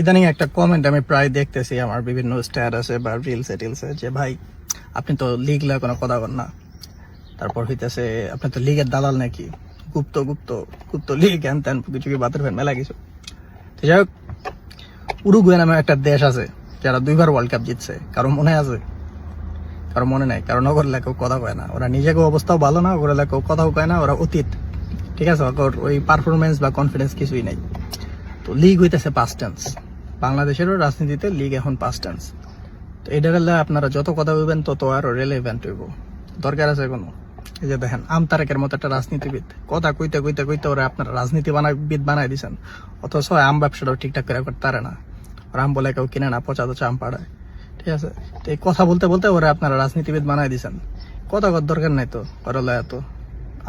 ইদানিং একটা কমেন্ট আমি প্রায় দেখতেছি আমার বিভিন্ন স্ট্যাটাসে বা রিলসে টিলসে যে ভাই আপনি তো লিগ লা কোনো কথা বল না, তারপর হইতেছে আপনি তো লিগের দালাল নাকি, গুপ্ত গুপ্ত গুপ্ত লিগ হ্যান ত্যান কিছু কি বাতের ফ্যান মেলা কিছু। তো যাই হোক, উরুগুয়ে নামে একটা দেশ আছে যারা 2বার ওয়ার্ল্ড কাপ জিতছে। কারো মনে আছে? কারো মনে নাই? কারণ ওর লেখেও কথা কয় না, ওরা নিজেকে অবস্থাও ভালো না, ওরা লেখেও কথাও কয় না, ওরা অতীত, ঠিক আছে, ওর ওই পারফরমেন্স বা কনফিডেন্স কিছুই নাই। তো লিগ হইতেছে পাস্ট টেন্স, বাংলাদেশেরও রাজনীতিতে লিগ এখন পাস্ট টেন্স। তো এটার আপনারা যত কথা বলবেন তত আরো রেলেভেন্ট হইব, দরকার আছে কোনো। এই যে দেখেন আমতারেকের মতো একটা রাজনীতিবিদ কথা কইতে কইতে কইতে ওরা আপনারা রাজনীতিবিদ বানাই দিচ্ছেন, অথচ আম ব্যবসাটাও ঠিকঠাক করে করতে পারে না। ওরা আম বলে কেউ কিনে না, পচা তো আম পাড়ায়, ঠিক আছে। তো এই কথা বলতে বলতে ওরা আপনারা রাজনীতিবিদ বানাই দিচ্ছেন। কথা কর দরকার নাই তো, করলে এত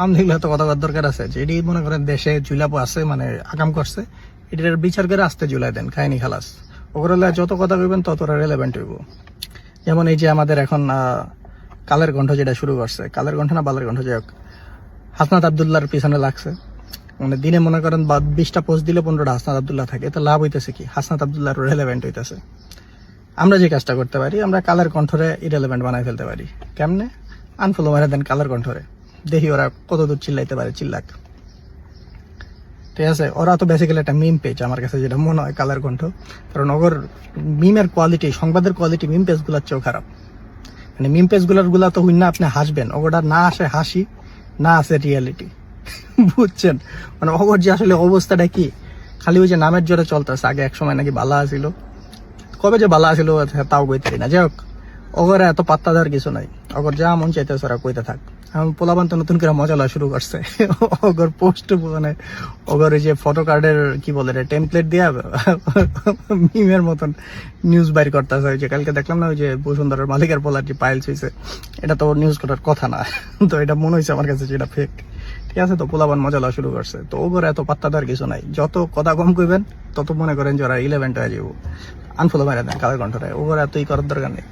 আম দেখলে এত কথা কর দরকার আছে যে এটি মনে করেন দেশে জুলাপো আছে, মানে আগাম করছে, এটার বিচার করে আসতে জুলাই দেন, খায়নি খালাস। ওগুলো যত কথা কইবেন তত রেলেভেন্ট হইব। যেমন এই যে আমাদের এখন কালের কণ্ঠ যেটা শুরু করছে, কালের কণ্ঠ না বালের কণ্ঠ, যাই হোক, হাসনাত আবদুল্লাহর পিছনে লাগছে। মানে দিনে মনে করেন 20টা পোস্ট দিলে 15টা হাসনাত আবদুল্লাহ থাকে, এতে লাভ হইতেছে কি? হাসনাত আবদুল্লাহর রেলেভেন্ট হইতেছে। আমরা যে কাজটা করতে পারি, আমরা কালের কণ্ঠরে ইরেলেভেন্ট বানাই ফেলতে পারি। কেমনে? আনফলো মারা দেন কালের কণ্ঠরে, দেখি ওরা কত দূর চিল্লাইতে পারে, চিল্লাক, ঠিক আছে। ওরা তো বেসিক্যালি একটা মিম পেজ আমার কাছে যেটা মনে হয় কালের কণ্ঠ, কারণ ওর মিমের কোয়ালিটি, সংবাদের কোয়ালিটি মিম পেজ গুলার চেয়েও খারাপ। মানে মিম পেজ গুলা তো হইনা আপনি হাসবেন, ওটা না আসে হাসি, না আসে রিয়ালিটি, বুঝছেন? মানে ওর যে আসলে অবস্থাটা কি, খালি ওই যে নামের জোরে চলতেছে। আগে এক সময় নাকি বালা আসিল, কবে যে বালা আসিল তাও কইতে না। যাই হোক, ওগরে এত পাত্তা দেওয়ার কিছু নাই, ওগর যা মন চাইতেছে ওরা কইতে থাক। পোলাবান তো নতুন করে মজা লওয়া শুরু করছে, ওগর পোস্ট, মানে ওগর ওই যে ফটো কার্ডের কি বলে রে, টেমপ্লেট দিয়া মিমের মতন নিউজ বাইর করতেছে। ওই যে কালকে দেখলাম না, ওই যে বসুন্ধরার মালিকের পোলার যে পাইলস হয়েছে, এটা তো নিউজ করার কথা না, তো এটা মনে হয়েছে আমার কাছে যেটা ফেক, ঠিক আছে। তো পোলাবান মজা লওয়া শুরু করছে, তো ওগর এত পাত্তা দেওয়ার কিছু নাই। যত কথা কম কইবেন তত মনে করেন যে ওরা ইলেভেন্ট হয়ে যাবো। আনফলো মেরে দেন কালের কণ্ঠরে, ওগর এতই করার দরকার নেই।